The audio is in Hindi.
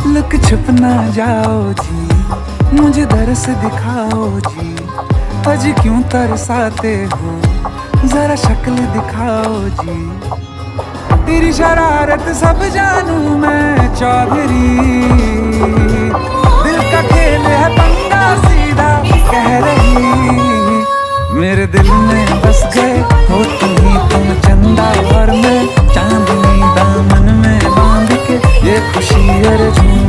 लुक छुप ना जाओ जी, मुझे दरस दिखाओ जी। आज क्यों तरसाते हो, जरा शक्ल दिखाओ जी। तेरी शरारत सब जानू मैं चौधरी, दिल का खेल है पंगा सीधा कह रही। मेरे दिल में बस गए हो तुम चंदा और मैं चांदनी, दामन में बांध के ये खुशी अर्जुन।